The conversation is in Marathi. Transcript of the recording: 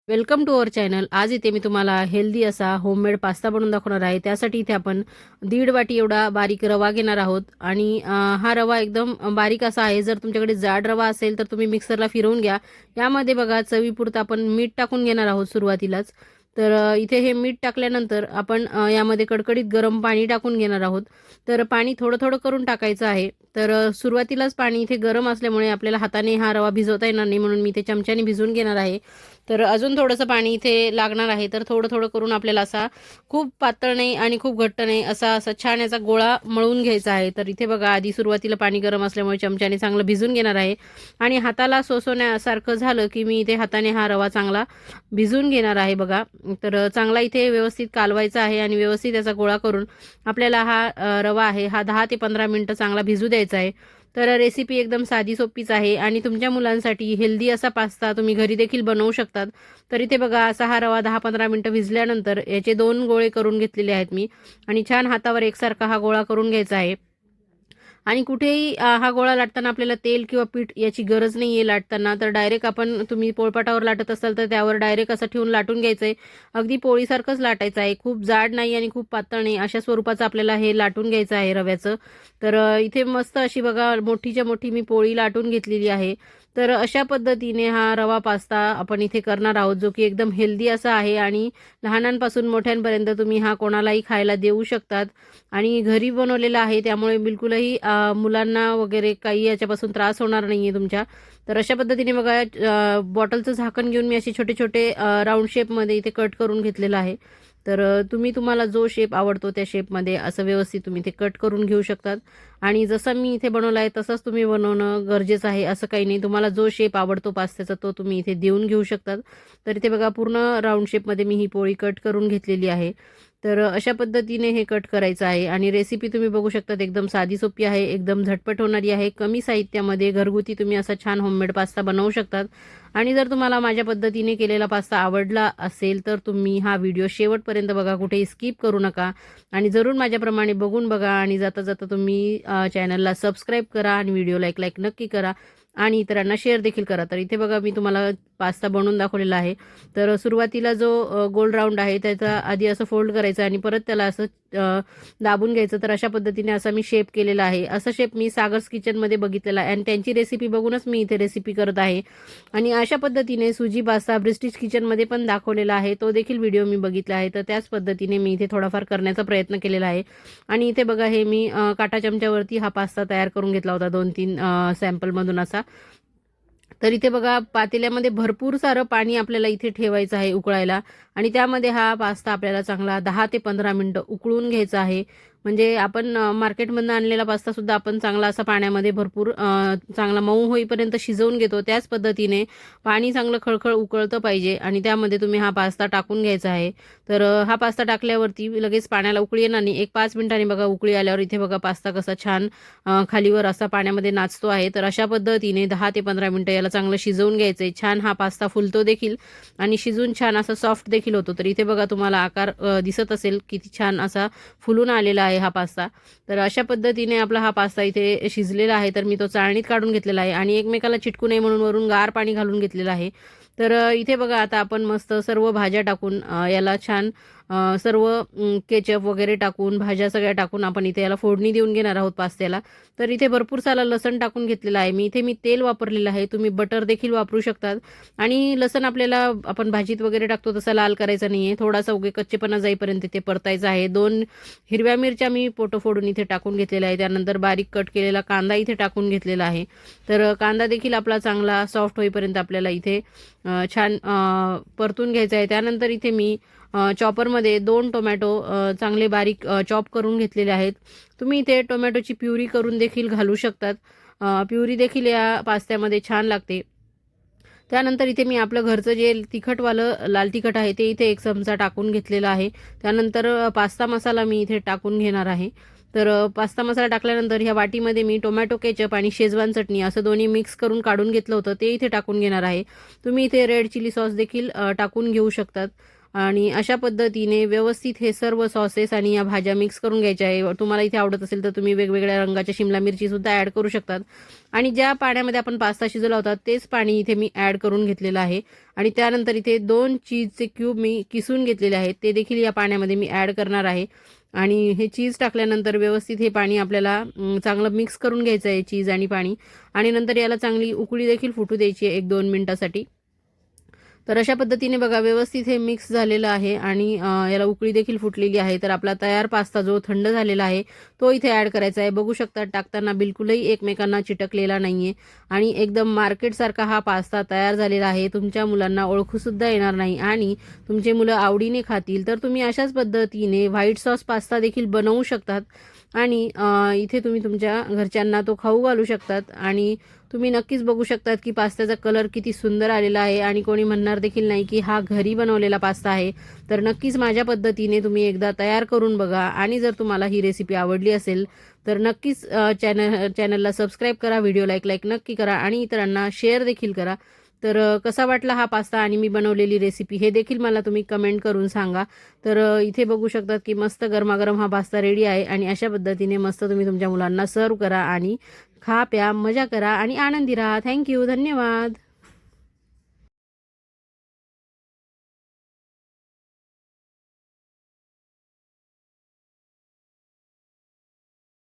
Welcome to our channel. आज इथे मी तुम्हाला हेल्दी असा होममेड पास्ता बनवून दाखवणार आहे। त्यासाठी इथे आपण 1.5 वाटी एवढा बारीक रवा घेणार आहोत आणि हा रवा एकदम बारीक असा आहे। जर तुमच्याकडे जाड रवा असेल तर तुम्ही मिक्सरला फिरवून घ्या। यामध्ये बघा चवीपुरतं आपण मीठ टाकून घेणार आहोत सुरुवातीलाच। तर इथे हे मीठ टाकल्यानंतर आपण यामध्ये कडकडीत गरम पाणी टाकून घेणार आहोत। तर पाणी थोडं थोडं करून टाकायचं आहे। तर सुरुवातीलाच पाणी इथे गरम असल्यामुळे आपल्याला हाताने हा रवा भिजवता येणार नाही, म्हणून मी ते चमच्याने भिजवून घेणार आहे। तर अजून थोडंसं पाणी इथे लागणार आहे। तर थोडं थोडं करून आपल्याला असा खूप पातळ नाही आणि खूप घट्ट नाही असा असा छान याचा गोळा मळून घ्यायचा आहे। तर इथे बघा आधी सुरुवातीला पाणी गरम असल्यामुळे चमच्याने चांगलं भिजून घेणार आहे आणि हाताला सोसवण्यासारखं झालं की मी इथे हाताने हा रवा चांगला भिजून घेणार आहे बघा। तर चांगला इथे व्यवस्थित कालवायचा आहे आणि व्यवस्थित याचा गोळा करून आपल्याला हा रवा आहे हा 10 ते 15 मिनिटं चांगला भिजू द्यायचा आहे। तर रेसिपी एकदम साधी सोपीच आहे आणि तुमच्या मुलांसाठी हेल्दी असा पास्ता तुम्ही घरी देखील बनवू शकतात। तर इथे बघा असा हा रवा 10-15 मिनिटं भिजल्यानंतर याचे 2 गोळे करून घेतलेले आहेत मी आणि छान हातावर एकसारखा हा गोळा करून घ्यायचा आहे। आणि कुठेही हा गोळा लाटताना आपल्याला तेल किंवा पीठ याची गरज नाही आहे लाटताना। तर डायरेक्ट आपण तुम्ही पोळपाटावर लाटत असाल तर त्यावर डायरेक्ट असं ठेवून लाटून घ्यायचं आहे। अगदी पोळीसारखंच लाटायचं आहे, खूप जाड नाही आणि खूप पातळ नाही अशा स्वरूपाचं आपल्याला हे लाटून घ्यायचं आहे रव्याचं। तर इथे मस्त अशी बघा मोठीच्या मोठी मी पोळी लाटून घेतलेली आहे। तर अशा पद्धतीने हा रवा पास्ता आपण इथे करणार आहोत, जो की एकदम हेल्दी असा आहे आणि लहानांपासून मोठ्यांपर्यंत तुम्ही हा कोणालाही खायला देऊ शकतात आणि घरी बनवलेला आहे त्यामुळे बिलकुलही मुलांना वगैरे काही याच्यापासून त्रास होणार नाही आहे तुमच्या। तर अशा पद्धतीने बघा बॉटलचं झाकण घेऊन मी असे छोटे छोटे राऊंड शेपमध्ये इथे कट करून घेतलेलं आहे। तर तुम्हाला जो शेप आवडतो त्या शेपमध्ये असं व्यवस्थित तुम्ही ते कट करून घेऊ शकतात आणि जसं मी इथे बनवलं आहे तसंच तुम्ही बनवणं गरजेचं आहे असं काही नाही। तुम्हाला जो शेप आवडतो पास्त्याचा तो तुम्ही इथे देऊन घेऊ शकतात। तर इथे बघा पूर्ण राऊंड शेपमध्ये मी ही पोळी कट करून घेतलेली आहे। तर अशा पद्धतीने हे कट करायचं आहे आणि रेसिपी तुम्ही बघू शकतात एकदम साधी सोपी आहे, एकदम झटपट होणारी आहे। कमी साहित्यामध्ये घरगुती तुम्ही असा छान होममेड पास्ता बनवू शकतात। आणि जर तुम्हाला माझ्या पद्धतीने केलेला पास्ता आवडला असेल तर तुम्ही हा व्हिडिओ शेवटपर्यंत बघा, कुठेही स्किप करू नका आणि जरूर माझ्याप्रमाणे बघून बघा आणि जाता जाता तुम्ही चॅनलला सबस्क्राईब करा आणि व्हिडिओला एक लाईक नक्की करा आणि इतरांना शेअर देखील करा। तर इथे बघा मी तुम्हाला पास्ता बनवून दाखवलेला आहे। तर सुरुवातीला जो गोल राऊंड आहे त्याचा आधी असं फोल्ड करायचं आणि परत त्याला असं दाबून घ्यायचं। तर अशा पद्धतीने असा मी शेप केलेला आहे। असा शेप मी सागर्स किचनमध्ये बघितलेला आहे आणि त्यांची रेसिपी बघूनच मी इथे रेसिपी करत आहे। आणि अशा पद्धतीने सुजी पास्ता ब्रिस्टिश किचनमध्ये पण दाखवलेला आहे, तो देखील व्हिडिओ मी बघितला आहे। तर त्याच पद्धतीने मी इथे थोडाफार करण्याचा प्रयत्न केलेला आहे आणि इथे बघा हे मी काटा चमच्यावरती हा पास्ता तयार करून घेतला होता 2-3 सॅम्पलमधून असा। तर इथे बघा पातेल्यामध्ये भरपूर सारं पाणी आपल्याला इथे ठेवायचं आहे उकळायला आणि त्यामध्ये हा पास्ता आपल्याला चांगला 10 ते 15 मिनिटं उकळून घ्यायचा आहे। म्हणजे आपण मार्केटमधून आणलेला पास्ता सुद्धा आपण चांगला असा पाण्यामध्ये भरपूर चांगला मऊ होईपर्यंत शिजवून घेतो, त्याच पद्धतीने पाणी चांगलं खळखळ उकळतं पाहिजे आणि त्यामध्ये तुम्ही हा पास्ता टाकून घ्यायचा आहे। तर हा पास्ता टाकल्यावरती लगेच पाण्याला उकळी येणार नाही, एक 5 मिनिटांनी बघा उकळी आल्यावर इथे बघा पास्ता कसा छान खालीवर असा पाण्यामध्ये नाचतो आहे। तर अशा पद्धतीने 10 ते 15 मिनिटं याला चांगलं शिजवून घ्यायचं आहे। छान हा पास्ता फुलतो देखील आणि शिजून छान असा सॉफ्ट देखील होतो। तर इथे बघा तुम्हाला आकार दिसत असेल किती छान असा फुलून आलेला आहे हा पास्ता। तर अशा पद्धतीने आपला हा पास्ता इथे शिजलेला आहे। तर मी तो चाळणीत काढून घेतलेला आहे आणि एकमेकाला चिटकू नये म्हणून वरून गार पाणी घालून घेतलेलं आहे। तर इथे बघा आता आपण मस्त सर्व भाज्या टाकून याला छान सर्व केचप वगैरे टाकून भाज्या सगळ्या टाकून आपण इथे याला फोडणी देऊन घेणार आहोत पास्त्याला। तर इथे भरपूर सारा लसण टाकून घेतलेला आहे मी, मी तेल वापरलेलं आहे, तुम्ही बटर देखील वापरू शकतात। आणि लसण आपल्याला आपण भाजीत वगैरे टाकतो तसा लाल करायचा नाही आहे, थोडासा उगे कच्चेपणा जाईपर्यंत ते परतायचं आहे। 2 हिरव्या मिरच्या मी पोटं फोडून इथे टाकून घेतलेल्या आहे, त्यानंतर बारीक कट केलेला कांदा इथे टाकून घेतलेला आहे। तर कांदा देखील आपला चांगला सॉफ्ट होईपर्यंत आपल्याला इथे छान परतून घ्यायचं आहे। त्यानंतर इथे मी चॉपरमध्ये 2 टोमॅटो चांगले बारीक चॉप करून घेतलेले आहेत। तुम्ही इथे टोमॅटोची प्युरी करून देखील घालू शकतात, प्युरी देखील या पास्त्यामध्ये छान लागते। त्यानंतर इथे मी आपलं घरचं जे तिखटवालं लाल तिखट आहे ते इथे 1 चमचा टाकून घेतलेला आहे। त्यानंतर पास्ता मसाला मी इथे टाकून घेणार आहे। तर पास्ता मसाला टाकल्यानंतर ह्या वाटीमध्ये मी टोमॅटो केचप आणि शेजवान चटणी असं दोन्ही मिक्स करून काढून घेतलं होतं, ते इथे टाकून घेणार आहे। तुम्ही इथे रेड चिली सॉस देखील टाकून घेऊ शकतात आणि अशा पद्धतीने व्यवस्थित हे सर्व सॉसेस आणि या भाज्या मिक्स करून घ्यायच्या आहे. तुम्हाला इथे आवडत असेल तर तुम्ही वेगवेगळ्या रंगाच्या शिमला मिरचीसुद्धा ॲड करू शकतात. आणि ज्या पाण्यामध्ये आपण पास्ता शिजवला होता तेच पाणी इथे मी ॲड करून घेतलेलं आहे. आणि त्यानंतर इथे 2 चीजचे क्यूब मी किसून घेतलेले आहेत, ते देखील या पाण्यामध्ये मी ॲड करणार आहे. आणि हे चीज टाकल्यानंतर व्यवस्थित हे पाणी आपल्याला चांगलं मिक्स करून घ्यायचं आहे, चीज आणि पाणी. आणि नंतर याला चांगली उकळी देखील फुटू द्यायची आहे 1-2 मिनिटासाठी. तर अशा पद्धतीने बघा व्यवस्थित हे मिक्स झालेलं आहे आणि याला उकळी देखील फुटलेली आहे. तर आपला तयार पास्ता जो थंड झालेला आहे तो इथे ॲड करायचा आहे. बघू शकता टाकताना बिलकुलही एकमेकांना चिटकलेला नाही आहे आणि एकदम मार्केटसारखा हा पास्ता तयार झालेला आहे. तुमच्या मुलांना ओळखूसुद्धा येणार नाही आणि तुमचे मुलं आवडीने खातील. तर तुम्ही अशाच पद्धतीने व्हाईट सॉस पास्ता देखील बनवू शकतात आणि इथे तुम्ही तुमच्या घरच्यांना तो खाऊ घालू शकतात. आणि तुम्ही नक्कीच बघू शकतात की पास्त्याचा कलर किती सुंदर आलेला आहे आणि कोणी म्हणणार देखील नाही की हा घरी बनवलेला पास्ता आहे. तर नक्कीच माझ्या पद्धतीने तुम्ही एकदा तयार करून बघा आणि जर तुम्हाला ही रेसिपी आवडली असेल तर नक्कीच चॅनलला सबस्क्राईब करा, व्हिडिओला एक लाईक नक्की करा आणि इतरांना शेअर देखील करा. तर कसा वाटला हा पास्ता आणि मी बनवलेली रेसिपी हे देखील मला तुम्ही कमेंट करून सांगा. तर इथे बघू शकतात की मस्त गरमागरम हा पास्ता रेडी आहे आणि अशा पद्धतीने मस्त तुम्ही तुमच्या मुलांना सर्व करा आणि खा प्या, मजा करा आणि आनंदी राहा. थँक्यू, धन्यवाद.